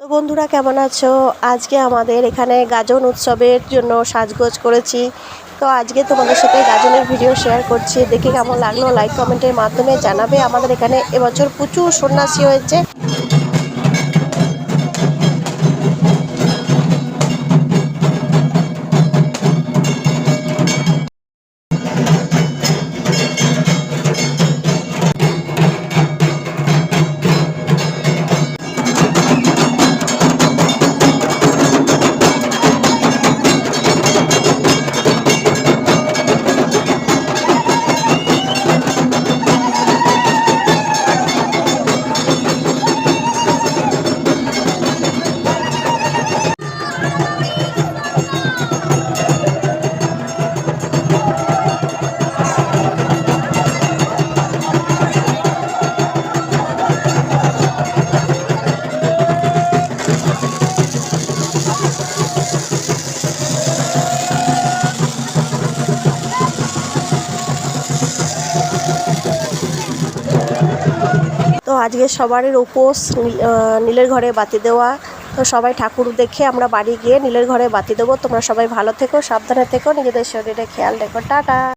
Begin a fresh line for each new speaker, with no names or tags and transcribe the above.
তো বন্ধুরা কেমন আছো? আজকে আমাদের এখানে গাজন উৎসবের জন্য সাজগোজ করেছি। তো আজকে তোমাদের সাথে গাজনের ভিডিও শেয়ার করছি। দেখে কেমন লাগলো লাইক কমেন্টের মাধ্যমে জানাবে। আমাদের এখানে এবছর প্রচুর সন্ন্যাসী হয়েছে। তো আজকে সবারই উপোস, নীলের ঘরে বাতি দেওয়া। তো সবাই ঠাকুর দেখে আমরা বাড়ি গিয়ে নীলের ঘরে বাতি দেবো। তোমরা সবাই ভালো থেকো, সাবধানে থেকো, নিজেদের শরীরে খেয়াল রেখো। টাটা।